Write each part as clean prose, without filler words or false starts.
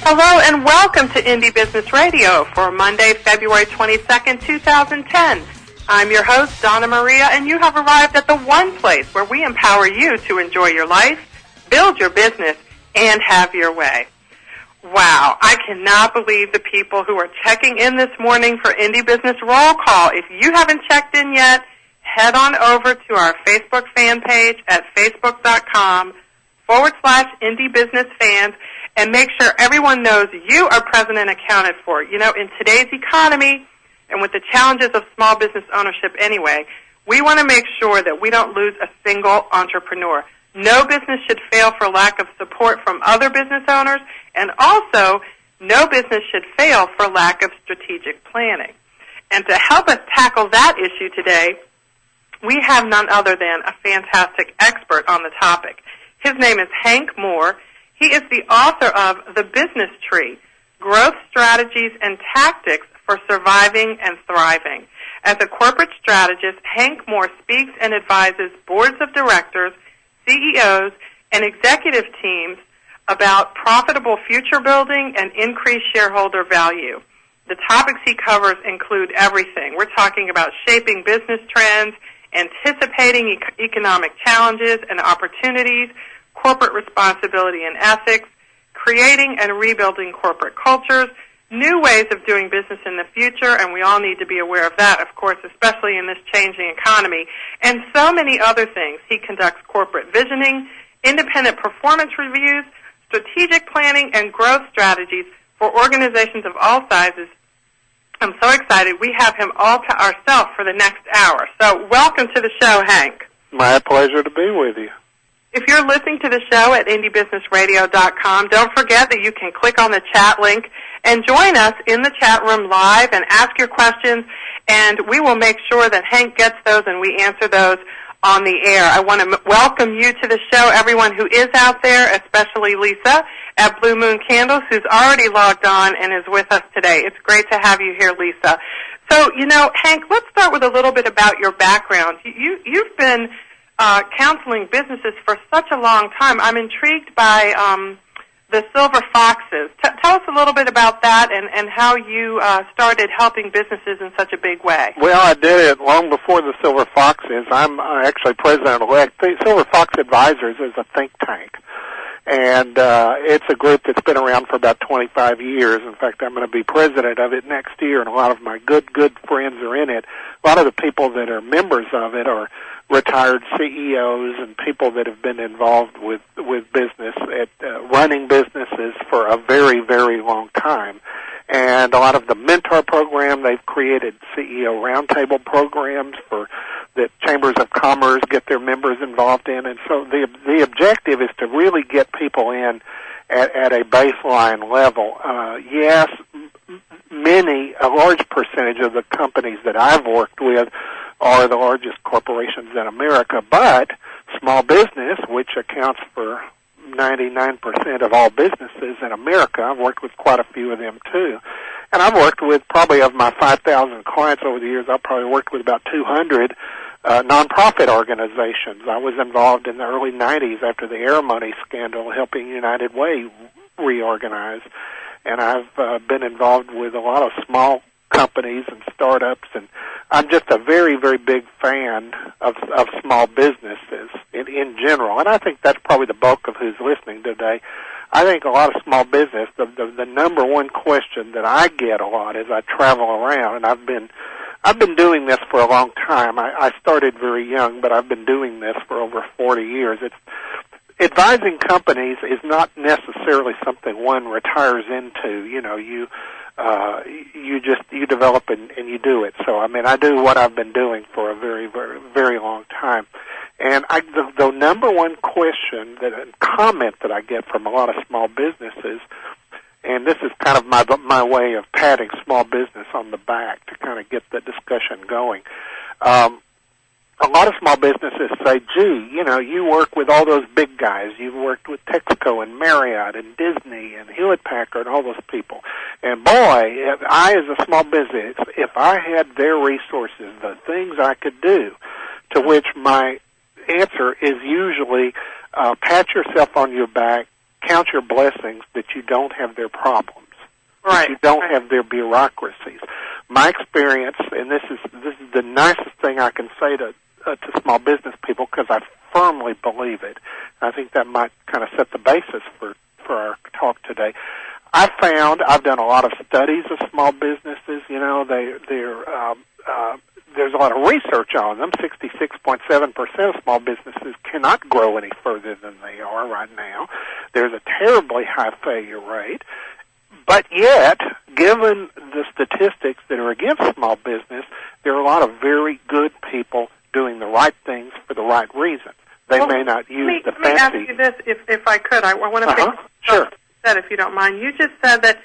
Hello and welcome to Indie Business Radio for Monday, February 22nd, 2010. I'm your host, Donna Maria, and you have arrived at the one place where we empower you to enjoy your life, build your business, and have your way. Wow, I cannot believe the people who are checking in this morning for Indie Business Roll Call. If you haven't checked in yet, head on over to our Facebook fan page at facebook.com/Indie Business Fans and make sure everyone knows you are present and accounted for. You know, in today's economy and with the challenges of small business ownership anyway, we want to make sure that we don't lose a single entrepreneur. No business should fail for lack of support from other business owners, and also no business should fail for lack of strategic planning. And to help us tackle that issue today, we have none other than a fantastic expert on the topic. His name is Hank Moore. He is the author of The Business Tree, Growth Strategies and Tactics for Surviving and Thriving. As a corporate strategist, Hank Moore speaks and advises boards of directors, CEOs, and executive teams about profitable future building and increased shareholder value. The topics he covers include everything. We're talking about shaping business trends, anticipating economic challenges and opportunities, corporate responsibility and ethics, creating and rebuilding corporate cultures, new ways of doing business in the future, and we all need to be aware of that, of course, especially in this changing economy, and so many other things. He conducts corporate visioning, independent performance reviews, strategic planning, and growth strategies for organizations of all sizes. I'm so excited. We have him all to ourselves for the next hour. So welcome to the show, Hank. My pleasure to be with you. If you're listening to the show at indiebusinessradio.com, don't forget that you can click on the chat link and join us in the chat room live and ask your questions, and we will make sure that Hank gets those and we answer those on the air. I want to welcome you to the show, everyone who is out there, especially Lisa at Blue Moon Candles, who's already logged on and is with us today. It's great to have you here, Lisa. So, you know, Hank, let's start with a little bit about your background. You've been counseling businesses for such a long time. I'm intrigued by the Silver Foxes. Tell us a little bit about that and how you started helping businesses in such a big way. Well, I did it long before the Silver Foxes. I'm actually president-elect. The Silver Fox Advisors is a think tank, and it's a group that's been around for about 25 years. In fact, I'm going to be president of it next year, and a lot of my good friends are in it. A lot of the people that are members of it are retired CEOs and people that have been involved with business at running businesses for a very, very long time. And a lot of the mentor program, they've created CEO roundtable programs for that chambers of commerce get their members involved in. And so the objective is to really get people in at a baseline level. Yes, a large percentage of the companies that I've worked with are the largest corporations in America, but small business, which accounts for 99% of all businesses in America, I've worked with quite a few of them too. And I've worked with probably of my 5,000 clients over the years, I've probably worked with about 200 nonprofit organizations. I was involved in the early 90s after the Air Money scandal helping United Way reorganize. And I've been involved with a lot of small companies and startups, and I'm just a very, very big fan of small businesses in general. And I think that's probably the bulk of who's listening today. I think a lot of small business, the number one question that I get a lot as I travel around, and I've been doing this for a long time. I started very young, but I've been doing this for over 40 years. Advising companies is not necessarily something one retires into. You know, you develop and you do it. So, I mean, I do what I've been doing for a very, very, very long time. And the number one question comment that I get from a lot of small businesses, and this is kind of my way of patting small business on the back to kind of get the discussion going. A lot of small businesses say, gee, you know, you work with all those big guys. You've worked with Texaco and Marriott and Disney and Hewlett-Packard and all those people. And boy, I as a small business, if I had their resources, the things I could do, to which my answer is usually pat yourself on your back, count your blessings that you don't have their problems, right. that you don't have their bureaucracies. My experience, and this is the nicest thing I can say to small business people, because I firmly believe it. I think that might kind of set the basis for our talk today. I've done a lot of studies of small businesses. You know, there's a lot of research on them. 66.7% of small businesses cannot grow any further than they are right now. There's a terribly high failure rate. But yet, given the statistics that are against small business, there are a lot of very good people doing the right things for the right reasons. They may not use the fancy... Let me ask you this, if I could. I want to pick sure. That, if you don't mind. You just said that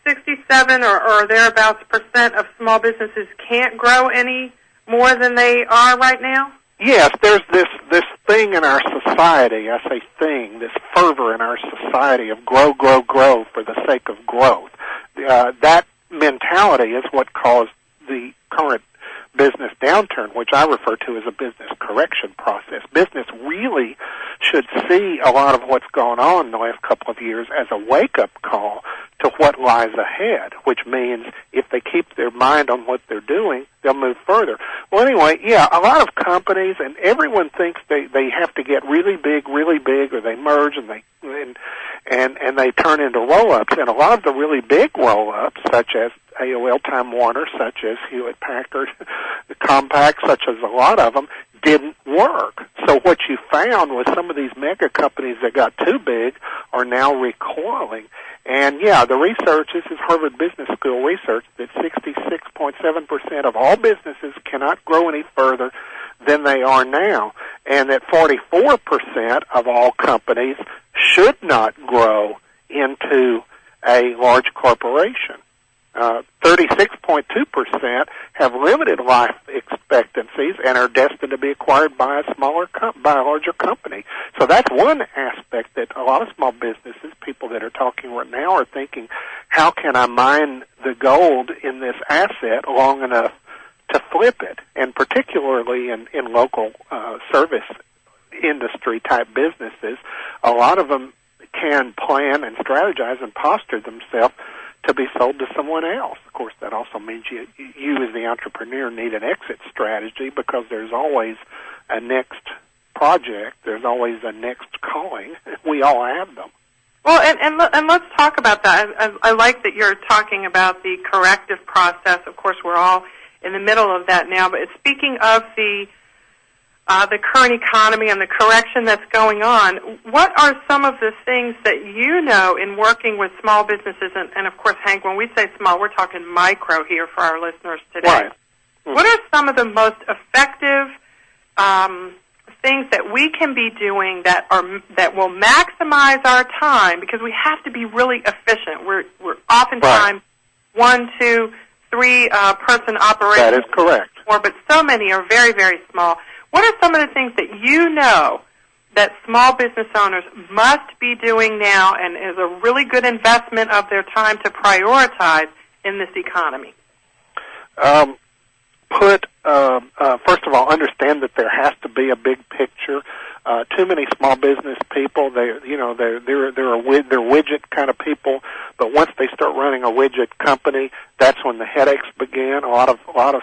67 or thereabouts % of small businesses can't grow any more than they are right now? Yes, there's this thing in our society, I say thing, this fervor in our society of grow, grow, grow for the sake of growth. That mentality is what caused the current business downturn, which I refer to as a business correction process. Business really should see a lot of what's gone on in the last couple of years as a wake-up call to what lies ahead, which means if they keep their mind on what they're doing, they'll move further. Well, anyway, yeah, a lot of companies, and everyone thinks they have to get really big, or they merge and they turn into roll-ups. And a lot of the really big roll-ups, such as AOL Time Warner, such as Hewlett-Packard, Compaq, such as a lot of them, didn't work. So what you found was some of these mega companies that got too big are now recoiling. And yeah, the research, this is Harvard Business School research, that 66.7% of all businesses cannot grow any further than they are now, and that 44% of all companies should not grow into a large corporation. 36.2% have limited life expectancies and are destined to be acquired by a larger company. So that's one aspect that a lot of small businesses, people that are talking right now, are thinking, how can I mine the gold in this asset long enough to flip it? And particularly in local service industry type businesses, a lot of them can plan and strategize and posture themselves to be sold to someone else. Of course, that also means you as the entrepreneur need an exit strategy, because there's always a next project, there's always a next calling. We all have them. Well, and let's talk about that. I like that you're talking about the corrective process. Of course, we're all in the middle of that now. But speaking of the current economy and the correction that's going on, what are some of the things that you know in working with small businesses? And of course, Hank, when we say small, we're talking micro here for our listeners today. Right. Mm-hmm. What are some of the most effective things that we can be doing that will maximize our time? Because we have to be really efficient. We're oftentimes 1, 2, 3 person operations. That is correct. But so many are very, very small. What are some of the things that you know that small business owners must be doing now and is a really good investment of their time to prioritize in this economy? First of all, understand that there has to be a big picture. Too many small business people, they're widget kind of people, but once they start running a widget company, that's when the headaches begin. A lot of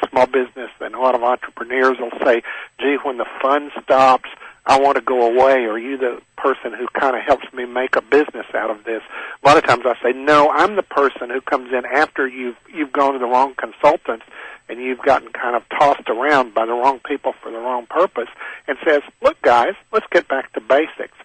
small business and a lot of entrepreneurs will say, gee, when the fun stops, I want to go away. Are you the person who kind of helps me make a business out of this? A lot of times I say, no, I'm the person who comes in after you've gone to the wrong consultants and you've gotten kind of tossed around by the wrong people for the wrong purpose, and says, look, guys, let's get back to basics.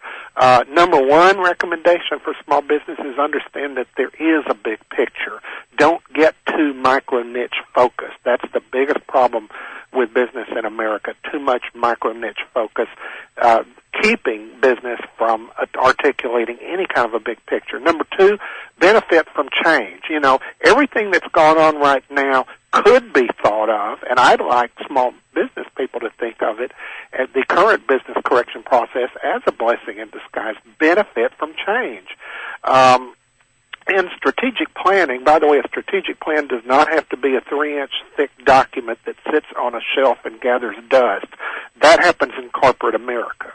Number one recommendation for small businesses, understand that there is a big picture. Don't get too micro-niche focused. That's the biggest problem with business in America, too much micro-niche focus, keeping business from articulating any kind of a big picture. Number two, benefit from change. You know, everything that's going on right now could be thought of, and I'd like small business people to think of it, as the current business correction process, as a blessing in disguise. Benefit from change. And strategic planning, by the way, a strategic plan does not have to be a 3-inch thick document that sits on a shelf and gathers dust. That happens in corporate America.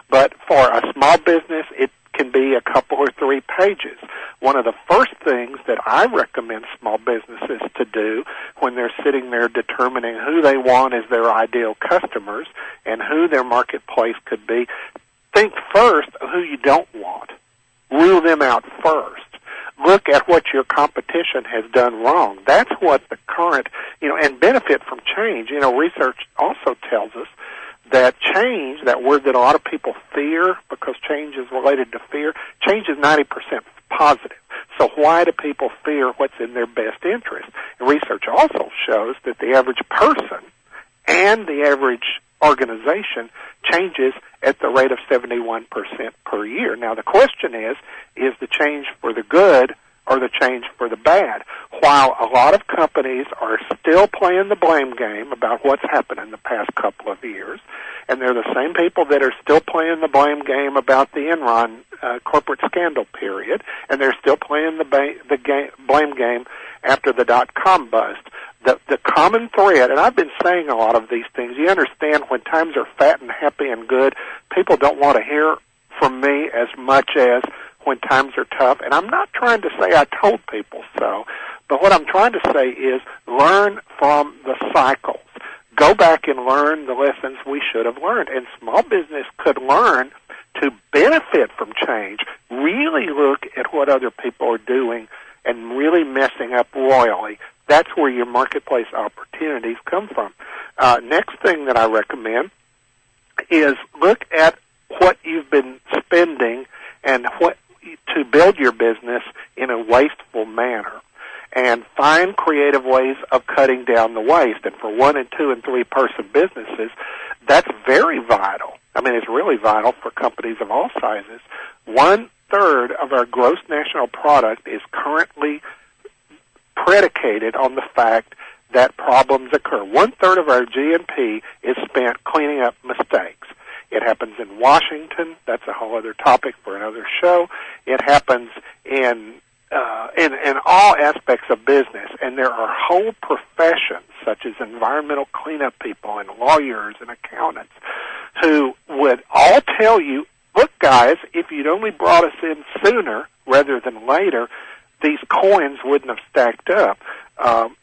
But for a small business, it can be a couple or 3 pages. One of the first things that I recommend small businesses to do when they're sitting there determining who they want as their ideal customers and who their marketplace could be, think first of who you don't want. Rule them out first. Look at what your competition has done wrong. That's what the current, and benefit from change. Research also tells us that change, that word that a lot of people fear because change is related to fear, change is 90% positive. So why do people fear what's in their best interest? And research also shows that the average person and the average organization changes at the rate of 71% per year. Now the question is the change for the good or the change for the bad? While a lot of companies are still playing the blame game about what's happened in the past couple of years, and they're the same people that are still playing the blame game about the Enron corporate scandal period, and they're still playing the blame game after the dot-com bust. The common thread, and I've been saying a lot of these things, you understand when times are fat and happy and good, people don't want to hear from me as much as when times are tough. And I'm not trying to say I told people so, but what I'm trying to say is learn from the cycles. Go back and learn the lessons we should have learned. And small business could learn to benefit from change. Really look at what other people are doing and really messing up royally. That's where your marketplace opportunities come from. Next thing that I recommend is look at what you've been spending and what to build your business in a wasteful manner, and find creative ways of cutting down the waste. And for 1 and 2 and 3 person businesses, that's very vital. I mean, it's really vital for companies of all sizes. 1/3 of our gross national product is currently predicated on the fact that problems occur. 1/3 of our GNP is spent cleaning up mistakes. It happens in Washington. That's a whole other topic for another show. It happens in all aspects of business, and there are whole professions such as environmental cleanup people and lawyers and accountants who would all tell you, look, guys, if you'd only brought us in sooner rather than later, these coins wouldn't have stacked up. Hank,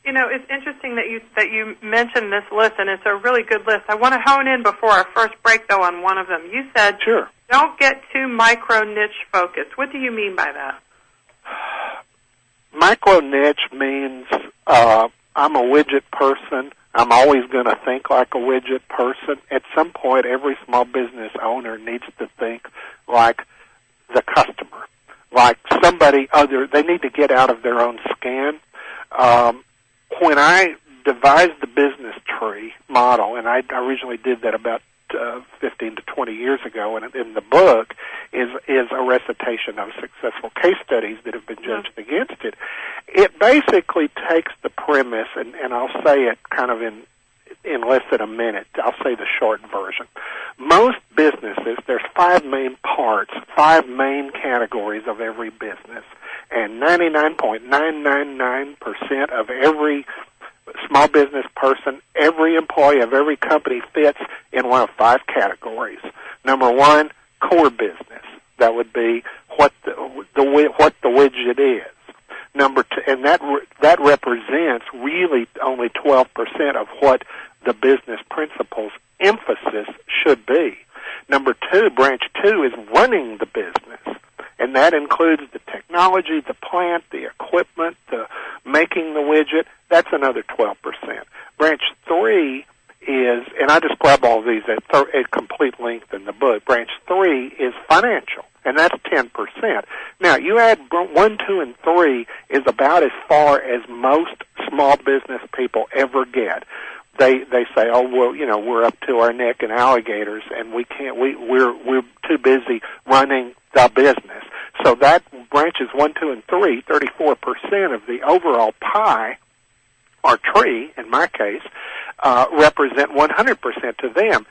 it's interesting that you mentioned this list, and it's a really good list. I want to hone in before our first break, though, on one of them. You said, sure, don't get too micro-niche focused. What do you mean by that? Micro-niche means I'm a widget person. I'm always going to think like a widget person. At some point, every small business owner needs to think like the customer, like somebody other. They need to get out of their own skin. When I devised the business tree model, and I originally did that about 15 to 20 years ago, and in the book is a recitation of successful case studies that have been judged against it. It basically takes the premise, and I'll say it kind of in less than a minute. I'll say the short version. Most businesses, there's 5 main parts, 5 main categories of every business, and 99.999% of every small business person, every employee of every company fits in one of 5 categories. Number 1, core business. That would be what the widget is. Number 2, and that represents really only 12% of what the business principles emphasis should be. Number 2, branch 2 is running the business, and that includes the technology, the plant, the equipment, the making the widget. That's another 12%. Branch 3 is, and I describe all of these at complete length in the book. Branch 3 is financial, and that's 10%. Now, you add 1, 2, and 3 is about as far as most small business people ever get. They say, oh, well, we're up to our neck in alligators, and we're too busy running the business. So that branches 1, 2, and 3, 34% of the overall pie, or tree, in my case, represent 100% to them.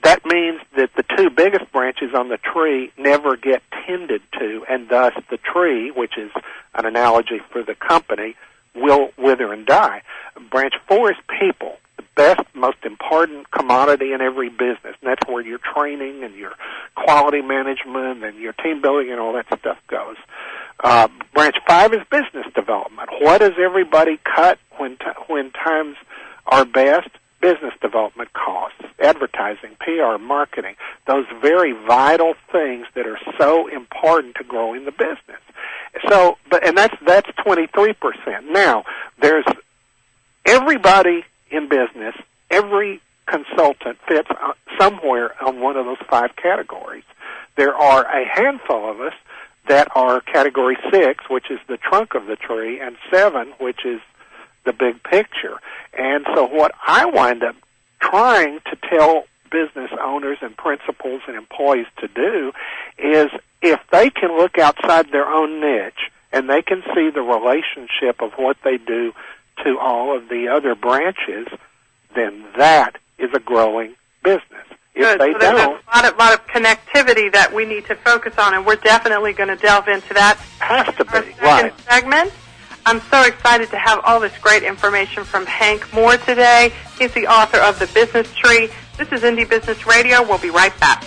That means that the 2 biggest branches on the tree never get tended to, and thus the tree, which is an analogy for the company, will wither and die. Branch 4 is people. The best, most important commodity in every business, and that's where your training and your quality management and your team building and all that stuff goes. Branch 5 is business development. What does everybody cut when times are best? Business development costs, advertising, PR, marketing, those very vital things that are so important to growing the business. So, and that's 23%. Now, there's everybody in business, every consultant fits somewhere on one of those 5 categories. There are a handful of us that are category 6, which is the trunk of the tree, and 7, which is the big picture. And so what I wind up trying to tell business owners and principals and employees to do is, if they can look outside their own niche and they can see the relationship of what they do to all of the other branches, then that is a growing business. If they so there's don't, a lot of connectivity that we need to focus on, and we're definitely going to delve into that. Has to be, our second right. segment. I'm so excited to have all this great information from Hank Moore today. He's the author of The Business Tree. This is Indie Business Radio. We'll be right back.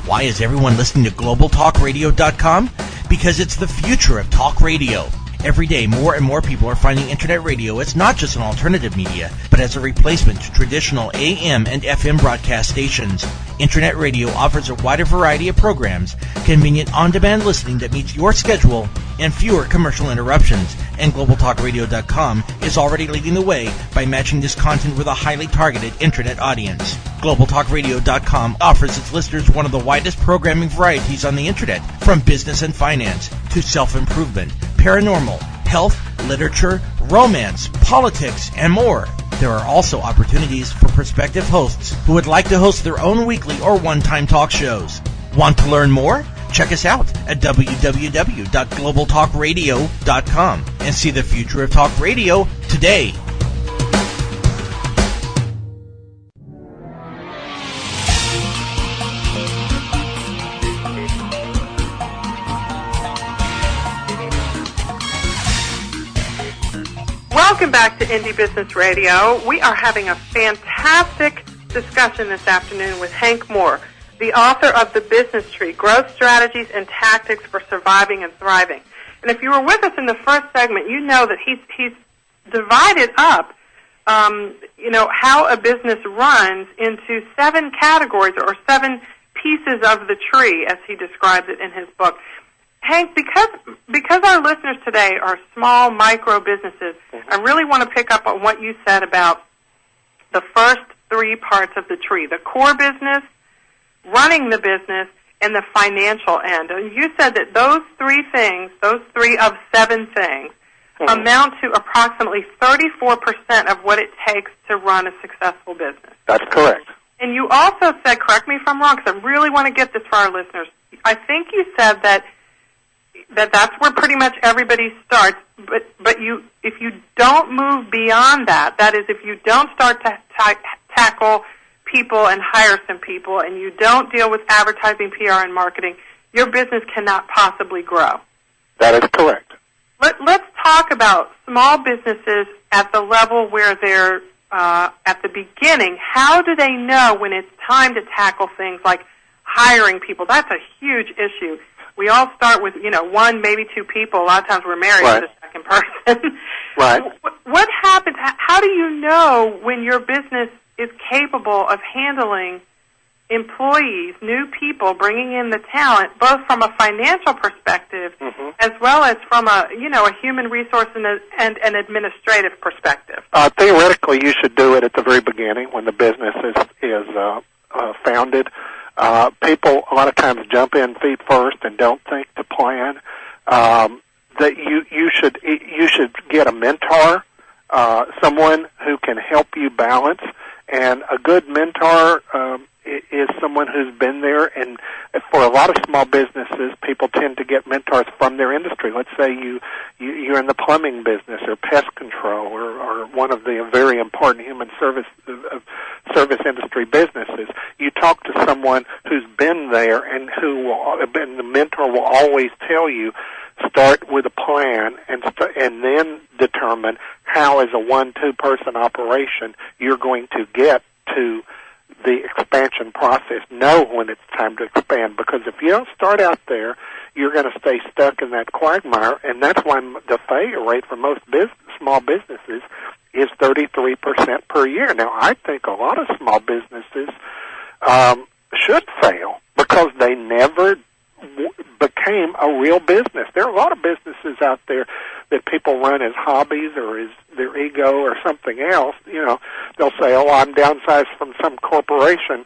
Why is everyone listening to GlobalTalkRadio.com? Because it's the future of talk radio. Every day, more and more people are finding Internet radio as not just an alternative media, but as a replacement to traditional AM and FM broadcast stations. Internet radio offers a wider variety of programs, convenient on-demand listening that meets your schedule, and fewer commercial interruptions. And GlobalTalkRadio.com is already leading the way by matching this content with a highly targeted Internet audience. GlobalTalkRadio.com offers its listeners one of the widest programming varieties on the Internet, from business and finance to self-improvement, paranormal, health, literature, romance, politics, and more. There are also opportunities for prospective hosts who would like to host their own weekly or one-time talk shows. Want to learn more? Check us out at www.globaltalkradio.com and see the future of talk radio today. Welcome back to Indie Business Radio. We are having a fantastic discussion this afternoon with Hank Moore, the author of The Business Tree, Growth Strategies and Tactics for Surviving and Thriving. And if you were with us in the first segment, you know that he's divided up, how a business runs into 7 categories or 7 pieces of the tree, as he describes it in his book. Hank, because our listeners today are small, micro businesses, I really want to pick up on what you said about the first 3 parts of the tree, the core business, running the business, and the financial end. And you said that those 3 things, those 3 of 7 things, amount to approximately 34% of what it takes to run a successful business. That's correct. And you also said, correct me if I'm wrong, because I really want to get this for our listeners, I think you said that's where pretty much everybody starts, but if you don't move beyond that, that is, if you don't start to tackle people and hire some people, and you don't deal with advertising, PR, and marketing, your business cannot possibly grow. That is correct. Let's talk about small businesses at the level where they're at the beginning. How do they know when it's time to tackle things like hiring people? That's a huge issue. We all start with, 1, maybe 2 people. A lot of times we're married to the second person. Right. What happens? How do you know when your business is capable of handling employees, new people, bringing in the talent, both from a financial perspective as well as from a human resource and an administrative perspective? Theoretically, you should do it at the very beginning when the business is founded. People a lot of times jump in feet first and don't think to plan. That you should get a mentor, someone who can help you balance. And a good mentor is someone who's been there. And for a lot of small businesses, people tend to get mentors from their industry. Let's say you're in the plumbing business or pest control or one of the very important human services service industry businesses, you talk to someone who's been there and the mentor will always tell you, start with a plan and then determine how, as a 1-2 person operation, you're going to get to the expansion process. Know when it's time to expand, because if you don't start out there, you're going to stay stuck in that quagmire, and that's why the failure rate for most small businesses is 33% per year. Now, I think a lot of small businesses should fail because they never became a real business. There are a lot of businesses out there that people run as hobbies or as their ego or something else. You know, they'll say, oh, I'm downsized from some corporation.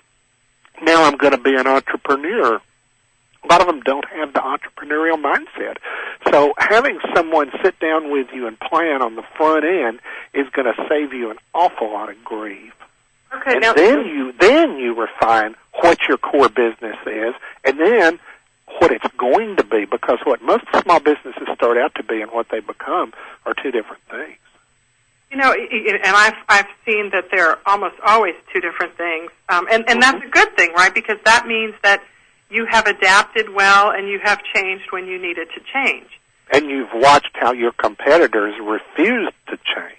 Now I'm going to be an entrepreneur. A lot of them don't have the entrepreneurial mindset. So having someone sit down with you and plan on the front end is going to save you an awful lot of grief. Okay, and now, then you refine what your core business is, and then what it's going to be, because what most small businesses start out to be and what they become are two different things. You know, and I've seen that there are almost always two different things, and that's a good thing, right? Because that means that you have adapted well and you have changed when you needed to change. And you've watched how your competitors refused to change.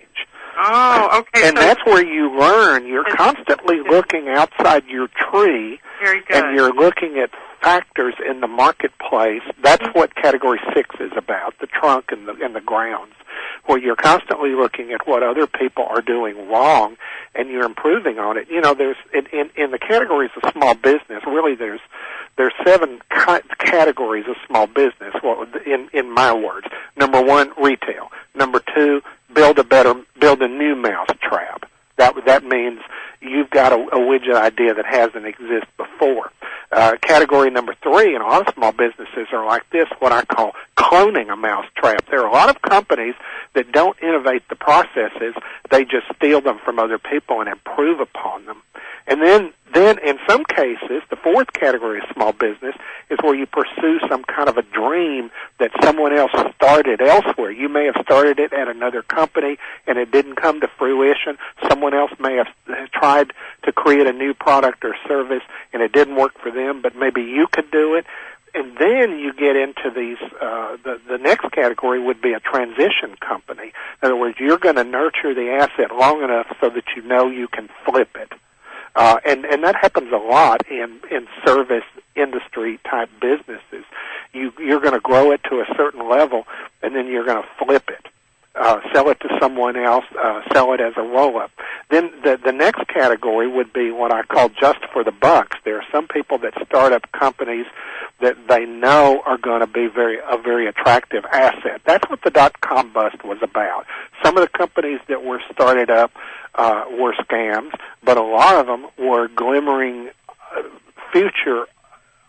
Oh, okay. And that's where you learn. You're constantly looking outside your tree. Very good. And you're looking at factors in the marketplace. That's what Category 6 is about, the trunk and the grounds, where you're constantly looking at what other people are doing wrong and you're improving on it. You know, there's in the categories of small business, really there's 7 categories of small business, well, in my words. Number 1, retail. Number 2, build a new mousetrap. That means you've got a widget idea that hasn't existed before. Category number 3, and a lot of small businesses are like this, what I call cloning a mousetrap. There are a lot of companies that don't innovate the processes. They just steal them from other people and improve upon them. And then in some cases, the 4th category of small business is where you pursue some kind of a dream that someone else started elsewhere. You may have started it at another company and it didn't come to fruition. Someone else may have tried to create a new product or service and it didn't work for them, but maybe you could do it. And then you get into these, the next category would be a transition company. In other words, you're going to nurture the asset long enough so that you know you can flip it. And that happens a lot in service industry type businesses. You're going to grow it to a certain level, and then you're going to flip it, sell it to someone else, sell it as a roll-up. Then the next category would be what I call just for the bucks. There are some people that start up companies that they know are going to be a very attractive asset. That's what the dot-com bust was about. Some of the companies that were started up were scams, but a lot of them were glimmering future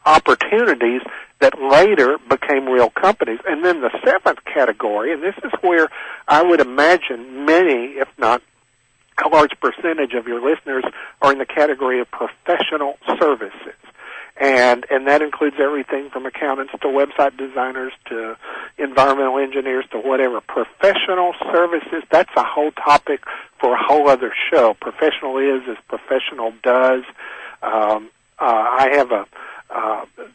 opportunities that later became real companies. And then the 7th category, and this is where I would imagine many, if not a large percentage of your listeners, are in the category of professional services. And that includes everything from accountants to website designers to environmental engineers to whatever. Professional services, that's a whole topic for a whole other show. Professional is as professional does. I have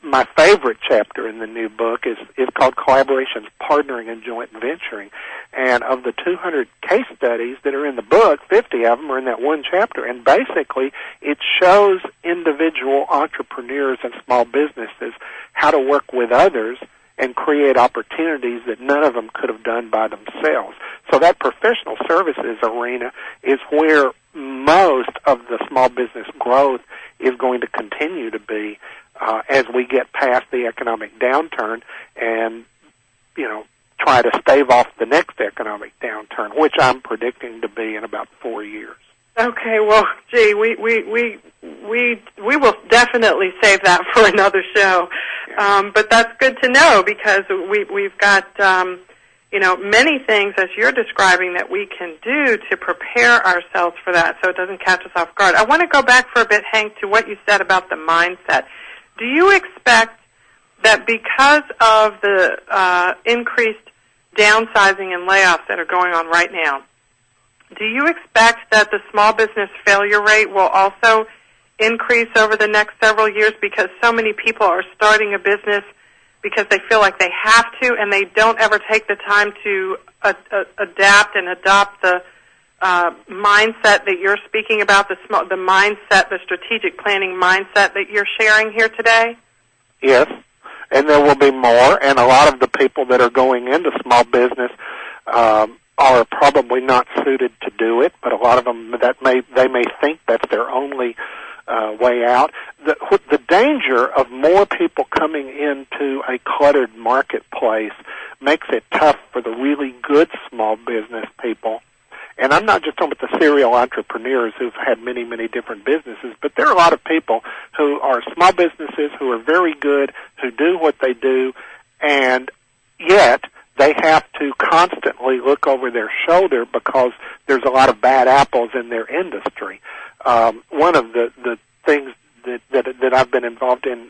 my favorite chapter in the new book is called Collaborations, Partnering, and Joint Venturing. And of the 200 case studies that are in the book, 50 of them are in that one chapter. And basically, it shows individual entrepreneurs and small businesses how to work with others and create opportunities that none of them could have done by themselves. So that professional services arena is where most of the small business growth is going to continue to be as we get past the economic downturn and, try to stave off the next economic downturn, which I'm predicting to be in about 4 years. Okay, well, gee, we will definitely save that for another show. Yeah. But that's good to know because we've got many things as you're describing that we can do to prepare ourselves for that so it doesn't catch us off guard. I want to go back for a bit, Hank, to what you said about the mindset. Do you expect that because of the increased downsizing and layoffs that are going on right now, do you expect that the small business failure rate will also increase over the next several years because so many people are starting a business because they feel like they have to and they don't ever take the time to adapt and adopt the mindset that you're speaking about, the mindset, the strategic planning mindset that you're sharing here today? Yes, and there will be more, and a lot of the people that are going into small business are probably not suited to do it, but a lot of them they may think that's their only way out. The danger of more people coming into a cluttered marketplace makes it tough for the really good small business people. And I'm not just talking about the serial entrepreneurs who've had many, many different businesses, but there are a lot of people who are small businesses who are very good, who do what they do, and yet they have to constantly look over their shoulder because there's a lot of bad apples in their industry. One of the things that I've been involved in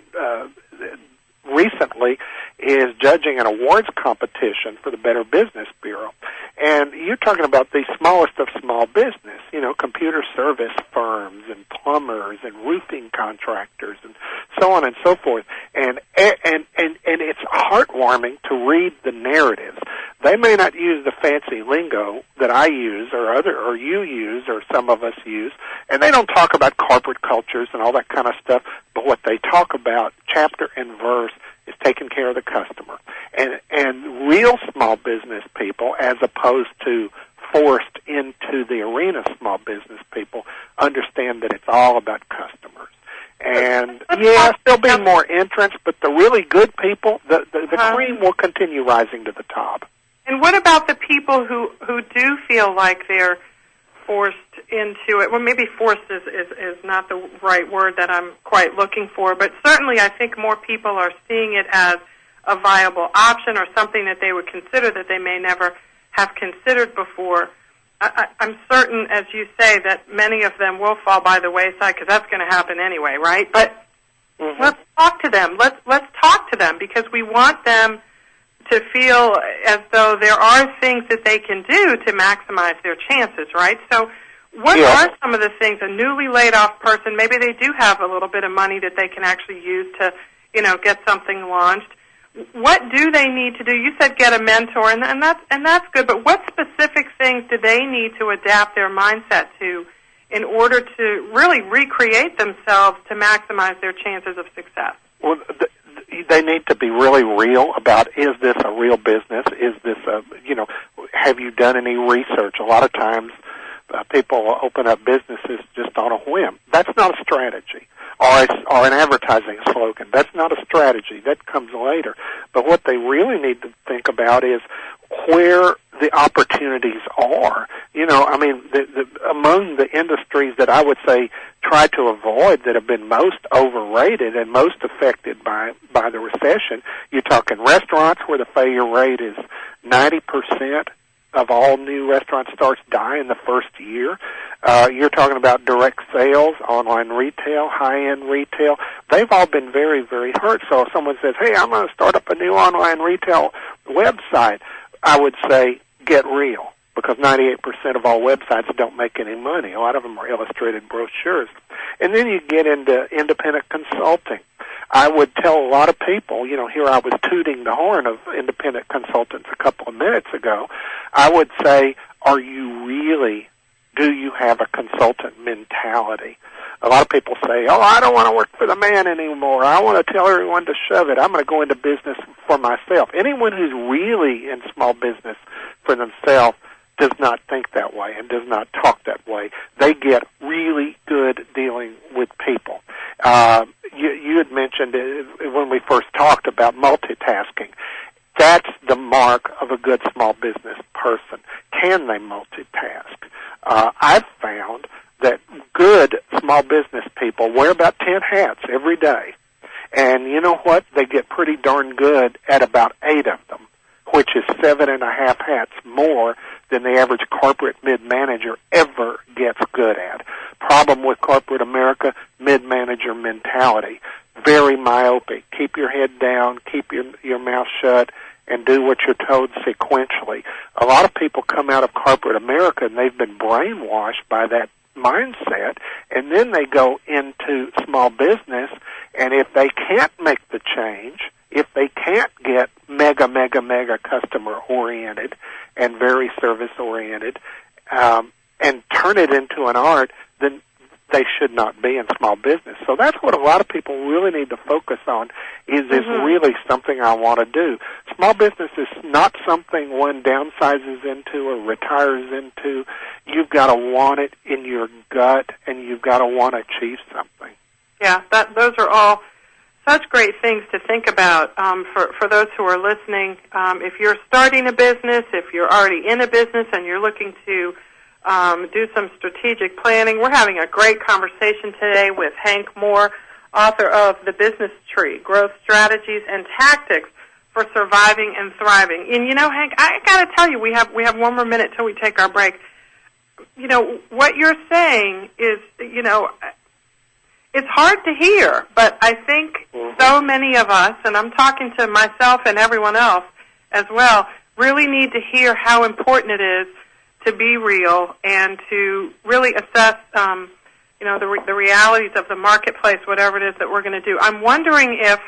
recently is judging an awards competition for the Better Business Bureau. And you're talking about the smallest of small business, computer service firms and plumbers and roofing contractors and so on and so forth. And it's heartwarming to read the narratives. They may not use the fancy lingo that I use or you use or some of us use, and they don't talk about corporate cultures and all that kind of stuff, but what they talk about, chapter and verse, is taking care of the customer. And real small business people, as opposed to forced into the arena small business people, understand that it's all about customers. And yes, there'll be more entrants, but the really good people, the cream will continue rising to the top. And what about the people who do feel like they're forced into it? Well, maybe forced is not the right word that I'm quite looking for, but certainly I think more people are seeing it as a viable option or something that they would consider that they may never have considered before. I'm certain, as you say, that many of them will fall by the wayside because that's going to happen anyway, right? But let's talk to them. Let's talk to them because we want them to feel as though there are things that they can do to maximize their chances, right? So what are some of the things, a newly laid off person, maybe they do have a little bit of money that they can actually use to, get something launched. What do they need to do? You said get a mentor, and that's good, but what specific things do they need to adapt their mindset to in order to really recreate themselves to maximize their chances of success? Well, they need to be really real about, is this a real business? Is this have you done any research? A lot of times people open up businesses just on a whim. That's not a strategy. Or an advertising slogan. That's not a strategy. That comes later. But what they really need to think about is where the opportunities are. Among the industries that I would say try to avoid that have been most overrated and most affected by the recession, you're talking restaurants where the failure rate is 90%. Of all new restaurant starts die in the first year. You're talking about direct sales, online retail, high-end retail. They've all been very, very hurt. So if someone says, hey, I'm going to start up a new online retail website, I would say get real because 98% of all websites don't make any money. A lot of them are illustrated brochures. And then you get into independent consulting. I would tell a lot of people, here I was tooting the horn of independent consultants a couple of minutes ago. I would say, do you have a consultant mentality? A lot of people say, I don't want to work for the man anymore. I want to tell everyone to shove it. I'm going to go into business for myself. Anyone who's really in small business for themselves does not think that way and does not talk that way. They get really good dealing with people. You had mentioned when we first talked about multitasking. That's the mark of a good small business person. Can they multitask? I've found that good small business people wear about 10 hats every day. And you know what? They get pretty darn good at about 8 of them, which is 7.5 hats more than the average corporate mid-manager ever gets good at. Problem with corporate America, mid-manager mentality. Very myopic. Keep your head down, keep your mouth shut, and do what you're told sequentially. A lot of people come out of corporate America and they've been brainwashed by that mindset, and then they go into small business, and if they can't make the change, if they can't get mega customer-oriented and very service-oriented, and turn it into an art, then they should not be in small business. So that's what a lot of people really need to focus on, is really something I want to do. Small business is not something one downsizes into or retires into. You've got to want it in your gut, and you've got to want to achieve something. Yeah, those are all such great things to think about for those who are listening. If you're starting a business, if you're already in a business and you're looking to do some strategic planning, we're having a great conversation today with Hank Moore, author of The Business Tree, Growth Strategies and Tactics for Surviving and Thriving. And, you know, Hank, I got to tell you, we have one more minute till we take our break. You know, what you're saying is, you know, it's hard to hear, but I think so many of us, and I'm talking to myself and everyone else as well, really need to hear how important it is to be real and to really assess, you know, the realities of the marketplace, whatever it is that we're going to do. I'm wondering if,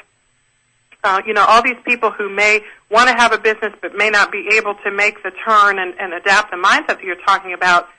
you know, all these people who may want to have a business but may not be able to make the turn and adapt the mindset that you're talking about,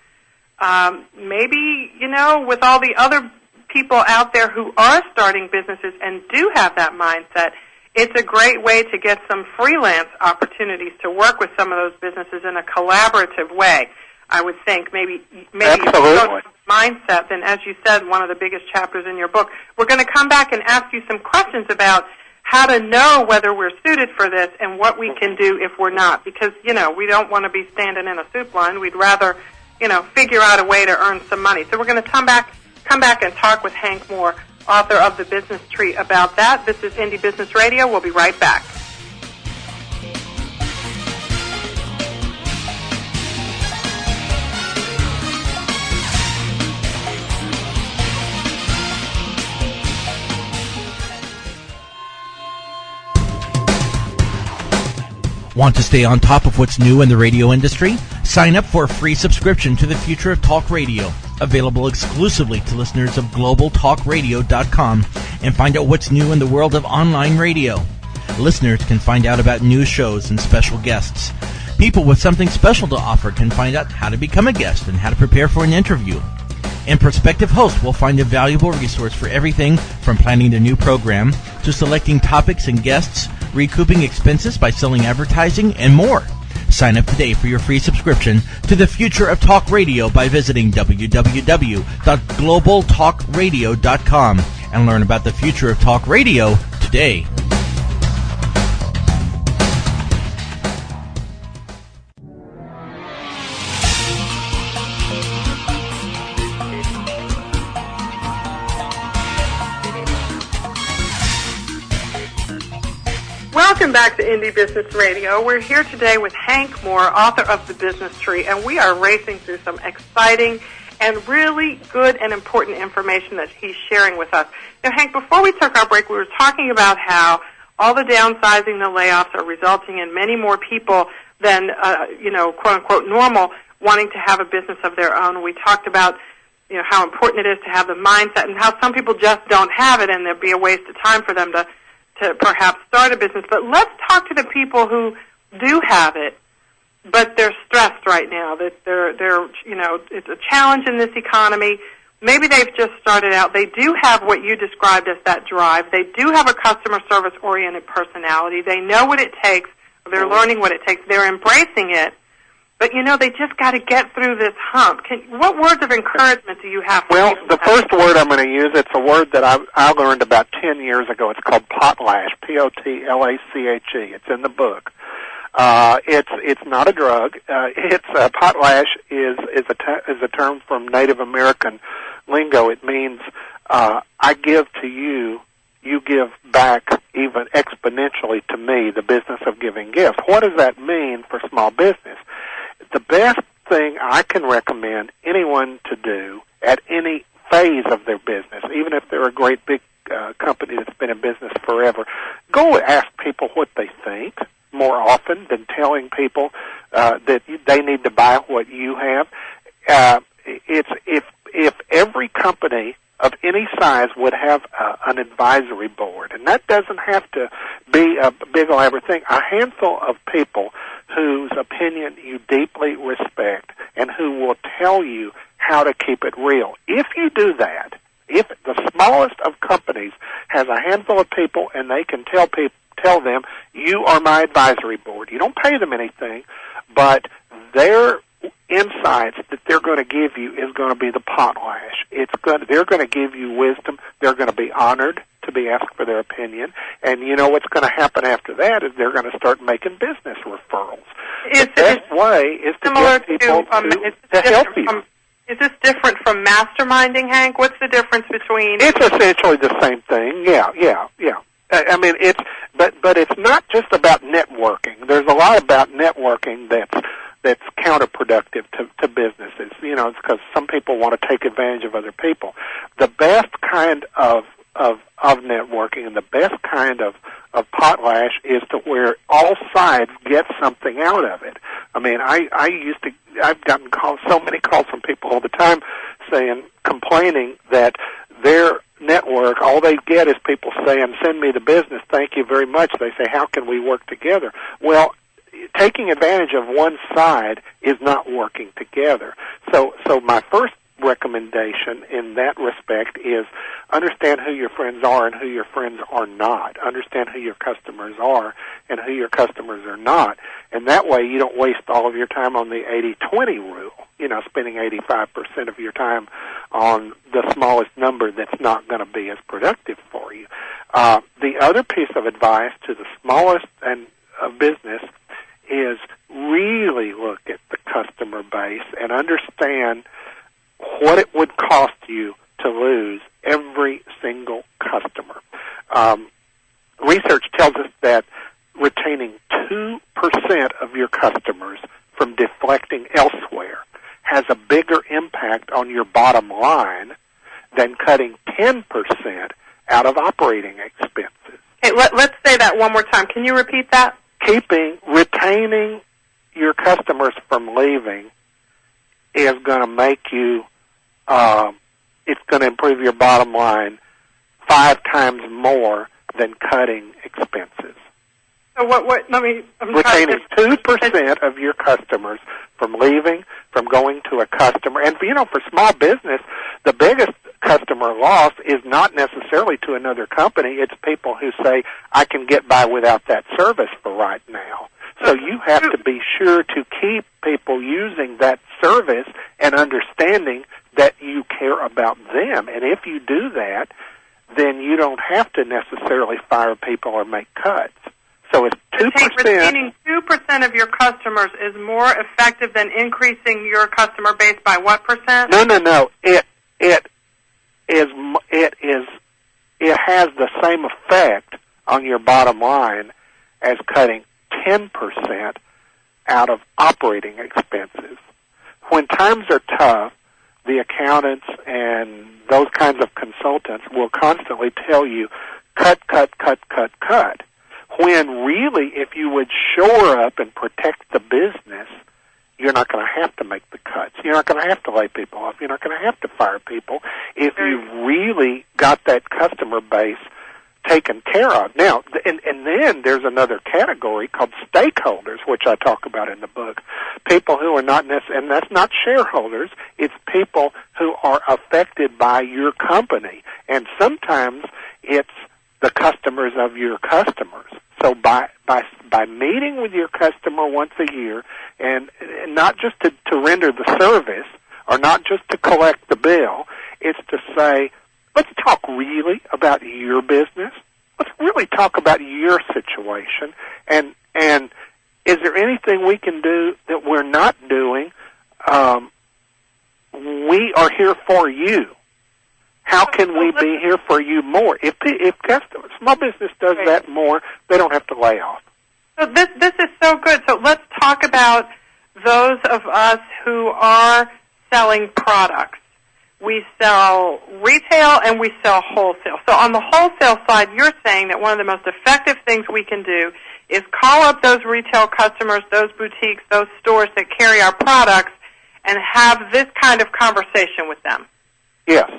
maybe, you know, with all the other people out there who are starting businesses and do have that mindset, it's a great way to get some freelance opportunities to work with some of those businesses in a collaborative way. I would think maybe Absolutely. Mindset, then, as you said, one of the biggest chapters in your book. We're going to come back and ask you some questions about how to know whether we're suited for this and what we can do if we're not, because, you know, we don't want to be standing in a soup line. We'd rather, you know, figure out a way to earn some money. So we're going to come back and talk with Hank Moore, author of The Business Tree, about that. This is Indie Business Radio. We'll be right back. Want to stay on top of what's new in the radio industry? Sign up for a free subscription to the Future of Talk Radio, available exclusively to listeners of globaltalkradio.com, and find out what's new in the world of online radio. Listeners can find out about new shows and special guests. People with something special to offer can find out how to become a guest and how to prepare for an interview. And prospective hosts will find a valuable resource for everything from planning their new program to selecting topics and guests, recouping expenses by selling advertising, and more. Sign up today for your free subscription to the Future of Talk Radio by visiting www.globaltalkradio.com and learn about the future of talk radio today. Welcome back to Indie Business Radio. We're here today with Hank Moore, author of The Business Tree, and we are racing through some exciting and really good and important information that he's sharing with us. Now, Hank, before we took our break, we were talking about how all the downsizing, the layoffs are resulting in many more people than, you know, quote-unquote normal wanting to have a business of their own. We talked about, you know, how important it is to have the mindset and how some people just don't have it, and there'd be a waste of time for them to perhaps start a business. But let's talk to the people who do have it, but they're stressed right now. That they're you know, it's a challenge in this economy. Maybe they've just started out. They do have what you described as that drive. They do have a customer service-oriented personality. They know what it takes. They're learning what it takes. They're embracing it. But, you know, they just got to get through this hump. What words of encouragement do you have for Well, people? the first word I'm going to use, it's a word that I learned about 10 years ago. It's called potlash, P-O-T-L-A-C-H-E. It's in the book. It's not a drug. Potlash is a term from Native American lingo. It means I give to you, you give back even exponentially to me, the business of giving gifts. What does that mean for small business? The best thing I can recommend anyone to do at any phase of their business, even if they're a great big company that's been in business forever, go ask people what they think more often than telling people that they need to buy what you have. It's if every company of any size would have an advisory board, and that doesn't have to be a big elaborate thing, a handful of people whose opinion you deeply respect and who will tell you how to keep it real. If you do that, if the smallest of companies has a handful of people and they can tell them, you are my advisory board. You don't pay them anything, but their insights that they're going to give you is going to be the potlatch. They're going to give you wisdom. They're going to be honored to be asked for their opinion. And you know what's going to happen after that is they're going to start making business referrals. The best way is to get people to help you. Is this different from masterminding, Hank? What's the difference between... It's essentially the same thing. Yeah. I mean, but it's not just about networking. There's a lot about networking that's counterproductive to businesses. You know, it's because some people want to take advantage of other people. The best kind of networking and the best kind of potlatch is to where all sides get something out of it. I mean, I've gotten so many calls from people all the time complaining that their network, all they get is people saying, send me the business, thank you very much. They say, how can we work together? Well, taking advantage of one side is not working together. So my first recommendation in that respect is understand who your friends are and who your friends are not. Understand who your customers are and who your customers are not. And that way you don't waste all of your time on the 80-20 rule, you know, spending 85% of your time on the smallest number that's not going to be as productive for you. The other piece of advice to the smallest business is really look at the customer base and understand what it would cost you to lose every single customer. Research tells us that retaining 2% of your customers from deflecting elsewhere has a bigger impact on your bottom line than cutting 10% out of operating expenses. Hey, let's say that one more time. Can you repeat that? Retaining your customers from leaving is going to make you, it's going to improve your bottom line 5 times more than cutting expenses. So retaining 2% of your customers from leaving, from going to a customer. And, you know, for small business, the biggest customer loss is not necessarily to another company. It's people who say, I can get by without that service for right now. So you have to be sure to keep people using that service and understanding that you care about them. And if you do that, then you don't have to necessarily fire people or make cuts. So it's 2%. Retaining 2% of your customers is more effective than increasing your customer base by what percent? No. It has the same effect on your bottom line as cutting 10% out of operating expenses. When times are tough, the accountants and those kinds of consultants will constantly tell you, cut. When really, if you would shore up and protect the business, you're not going to have to make the cuts. You're not going to have to lay people off. You're not going to have to fire people if you've really got that customer base taken care of. Now, and then there's another category called stakeholders, which I talk about in the book. People who are not necessarily, and that's not shareholders, it's people who are affected by your company. And sometimes it's the customers of your customers. So by meeting with your customer once a year, and not just to render the service, or not just to collect the bill, it's to say, let's talk really about your business. Let's really talk about your situation. And is there anything we can do that we're not doing? We are here for you. How can we be here for you more? If small business does that more, they don't have to lay off. So this is so good. So let's talk about those of us who are selling products. We sell retail and we sell wholesale. So on the wholesale side, you're saying that one of the most effective things we can do is call up those retail customers, those boutiques, those stores that carry our products, and have this kind of conversation with them. Yes.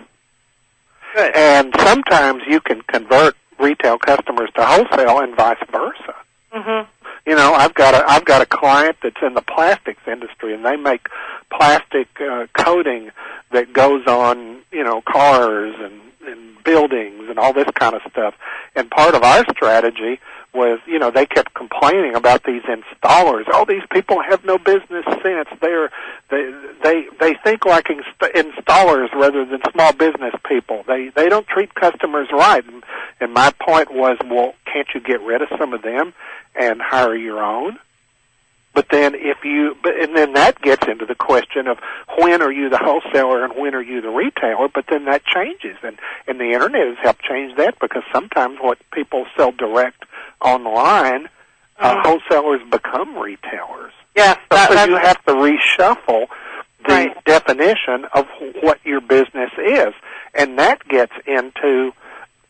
Good. And sometimes you can convert retail customers to wholesale and vice versa. Mm-hmm. You know, I've got a client that's in the plastics industry, and they make plastic coating that goes on, you know, cars and buildings and all this kind of stuff. And part of our strategy was, you know, they kept complaining about these installers. Oh, these people have no business sense. They think like installers rather than small business people. They don't treat customers right. And my point was, well, can't you get rid of some of them and hire your own? But then and then that gets into the question of when are you the wholesaler and when are you the retailer, but then that changes. And the Internet has helped change that, because sometimes what people sell direct online, wholesalers become retailers. Yes. So you have to reshuffle the definition of what your business is. And that gets into,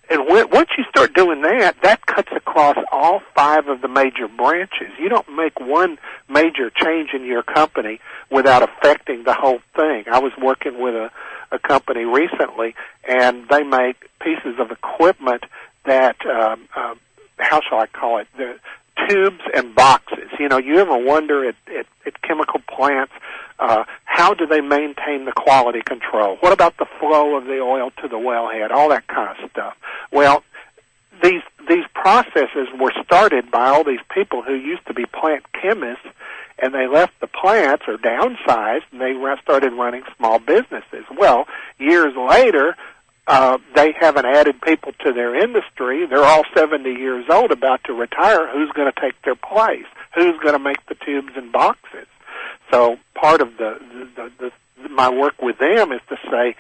and once you start doing that, that cuts across all 5 of the major branches. You don't make one major change in your company without affecting the whole thing. I was working with a company recently, and they make pieces of equipment that, how shall I call it, the tubes and boxes. You know, you ever wonder at chemical plants, how do they maintain the quality control? What about the flow of the oil to the wellhead? All that kind of stuff. Well, these processes were started by all these people who used to be plant chemists, and they left the plants or downsized, and they started running small businesses. Well, years later, they haven't added people to their industry. They're all 70 years old, about to retire. Who's going to take their place? Who's going to make the tubes and boxes? So part of my work with them is to say,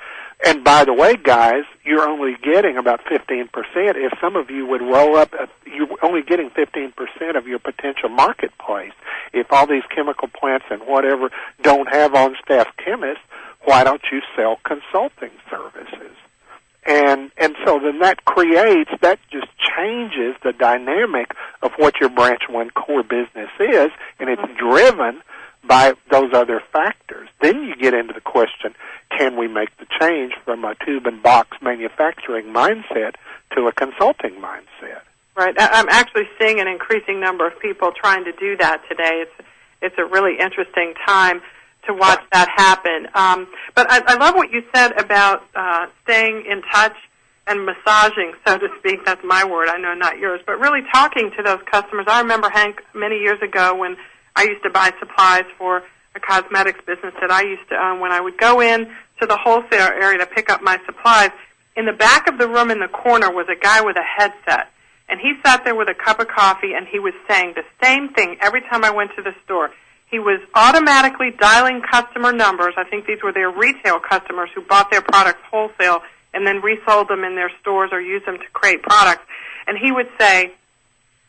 and by the way, guys, you're only getting about 15%. If some of you would roll up, you're only getting 15% of your potential marketplace. If all these chemical plants and whatever don't have on-staff chemists, why don't you sell consulting services? And so then that just changes the dynamic of what your branch 1 core business is, and it's driven by those other factors. Then you get into the question, can we make the change from a tube and box manufacturing mindset to a consulting mindset? Right. I'm actually seeing an increasing number of people trying to do that today. It's a really interesting time to watch that happen. But I love what you said about staying in touch and massaging, so to speak. That's my word. I know, not yours. But really talking to those customers. I remember, Hank, many years ago when I used to buy supplies for a cosmetics business that I used to own. When I would go in to the wholesale area to pick up my supplies, in the back of the room in the corner was a guy with a headset. And he sat there with a cup of coffee, and he was saying the same thing every time I went to the store. He was automatically dialing customer numbers. I think these were their retail customers who bought their products wholesale and then resold them in their stores or used them to create products. And he would say,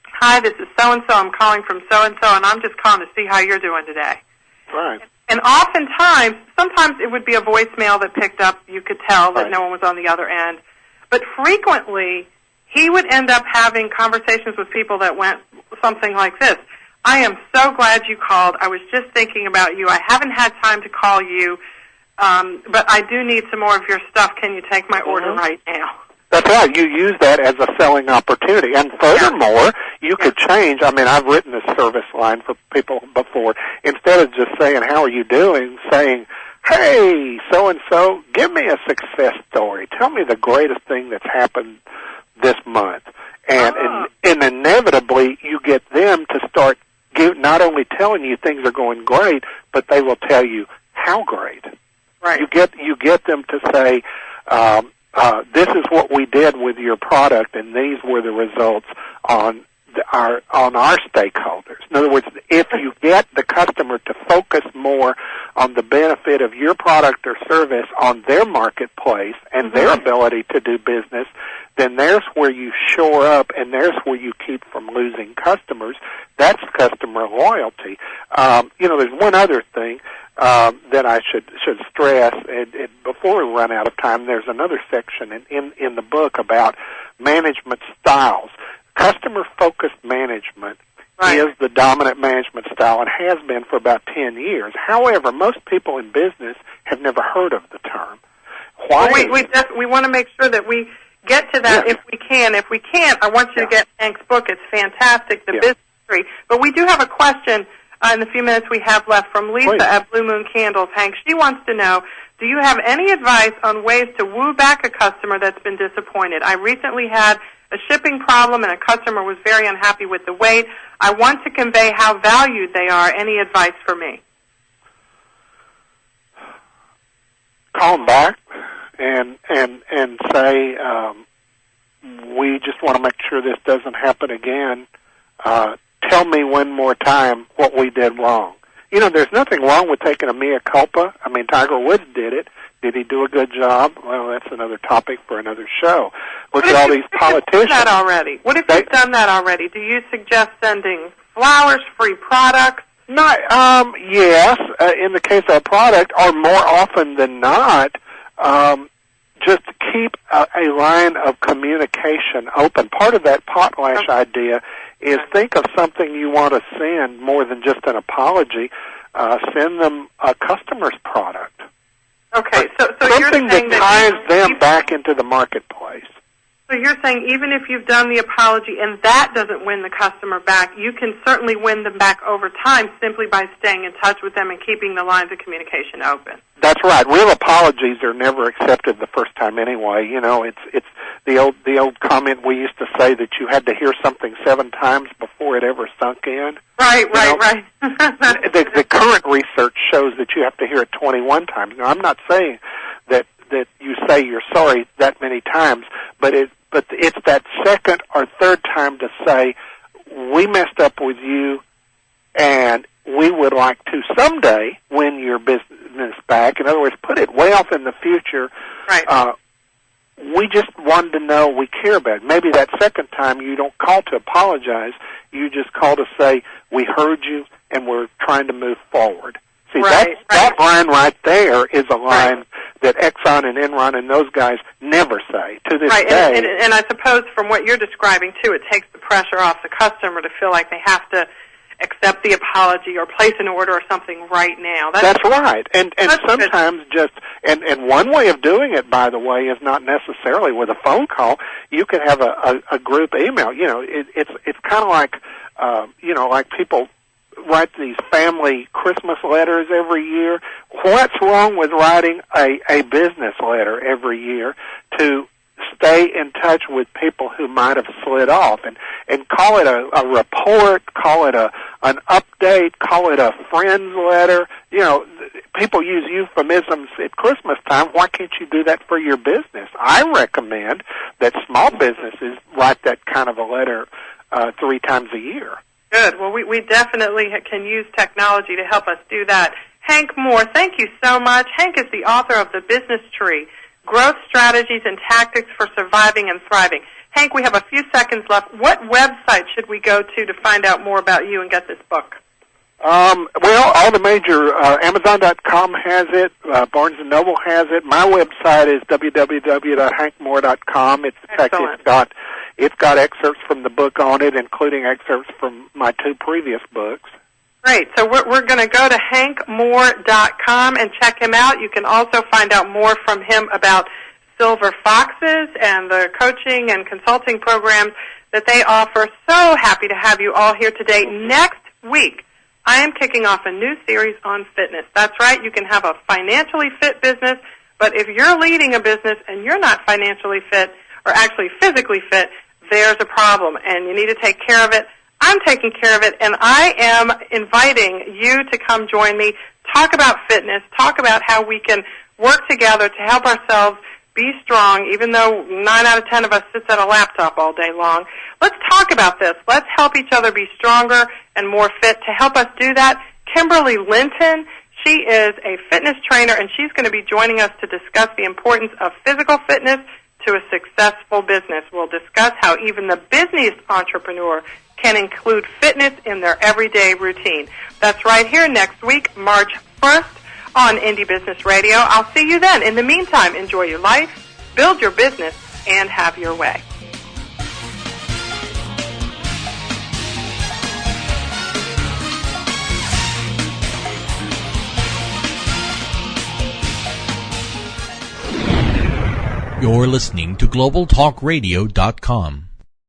"Hi, this is so-and-so. I'm calling from so-and-so, and I'm just calling to see how you're doing today." Right. And oftentimes, sometimes it would be a voicemail that picked up. You could tell that no one was on the other end. But frequently, he would end up having conversations with people that went something like this. "I am so glad you called. I was just thinking about you. I haven't had time to call you, but I do need some more of your stuff. Can you take my order right now?" That's right. You use that as a selling opportunity. And furthermore, you could change. I mean, I've written a service line for people before. Instead of just saying, "How are you doing?" saying, "Hey, so-and-so, give me a success story. Tell me the greatest thing that's happened this month." And inevitably, you get them to start not only telling you things are going great, but they will tell you how great. Right. You get them to say, "This is what we did with your product, and these were the results on our stakeholders." In other words, if you get the customer to focus more on the benefit of your product or service on their marketplace and their ability to do business, then there's where you shore up, and there's where you keep from losing customers. That's customer loyalty. There's one other thing that I should stress, and before we run out of time, there's another section in the book about management styles. Customer-focused management is the dominant management style and has been for about 10 years. However, most people in business have never heard of the term. Why? Well, we want to make sure that we get to that if we can. If we can't, I want you to get Hank's book. It's fantastic, The Business Tree. But we do have a question in the few minutes we have left from Lisa at Blue Moon Candles. Hank, she wants to know, do you have any advice on ways to woo back a customer that's been disappointed? I recently had a shipping problem and a customer was very unhappy with the wait. I want to convey how valued they are. Any advice for me? Call them back and say, we just want to make sure this doesn't happen again. Tell me one more time what we did wrong. You know, there's nothing wrong with taking a mea culpa. I mean, Tiger Woods did it. Did he do a good job? Well, that's another topic for another show. Look at all these politicians. What if you've done that already? Do you suggest sending flowers, free products? Not, yes, in the case of a product, or more often than not, just keep a line of communication open. Part of that potlatch idea is think of something you want to send more than just an apology. Send them a customer's product. Okay, so something that ties them back into the marketplace. So you're saying even if you've done the apology and that doesn't win the customer back, you can certainly win them back over time simply by staying in touch with them and keeping the lines of communication open. That's right. Real apologies are never accepted the first time anyway. You know, it's the old comment we used to say that you had to hear something 7 times before it ever sunk in. Right. The current research shows that you have to hear it 21 times. Now, I'm not saying that you say you're sorry that many times, but it's that second or third time to say, we messed up with you, and we would like to someday win your business back. In other words, put it way off in the future. Right. We just wanted to know we care about it. Maybe that second time you don't call to apologize. You just call to say, we heard you, and we're trying to move forward. See, that line right there is a line that Exxon and Enron and those guys never say to this day. And I suppose from what you're describing, too, it takes the pressure off the customer to feel like they have to accept the apology or place an order or something right now. That's right. And sometimes and one way of doing it, by the way, is not necessarily with a phone call. You could have a group email. You know, it's kind of like, like people write these family Christmas letters every year. What's wrong with writing a business letter every year to stay in touch with people who might have slid off, and call it a report, call it an update, call it a friend's letter. You know, people use euphemisms at Christmas time. Why can't you do that for your business? I recommend that small businesses write that kind of a letter 3 times a year. Good. Well, we definitely can use technology to help us do that. Hank Moore, thank you so much. Hank is the author of The Business Tree, Growth Strategies and Tactics for Surviving and Thriving. Hank, we have a few seconds left. What website should we go to find out more about you and get this book? Well, all the major, Amazon.com has it, Barnes & Noble has it. My website is www.hankmoore.com. In fact, it's got excerpts from the book on it, including excerpts from my 2 previous books. Great. So we're going to go to hankmoore.com and check him out. You can also find out more from him about Silver Foxes and the coaching and consulting programs that they offer. So happy to have you all here today. Next week, I am kicking off a new series on fitness. That's right. You can have a financially fit business, but if you're leading a business and you're not financially fit or actually physically fit, there's a problem, and you need to take care of it. I'm taking care of it, and I am inviting you to come join me, talk about fitness, talk about how we can work together to help ourselves be strong, even though 9 out of 10 of us sits at a laptop all day long. Let's talk about this. Let's help each other be stronger and more fit. To help us do that, Kimberly Linton, she is a fitness trainer, and she's going to be joining us to discuss the importance of physical fitness to a successful business. We'll discuss how even the busiest entrepreneur can include fitness in their everyday routine. That's right here next week, March 1st on Indie Business Radio. I'll see you then. In the meantime, enjoy your life, build your business, and have your way. You're listening to globaltalkradio.com.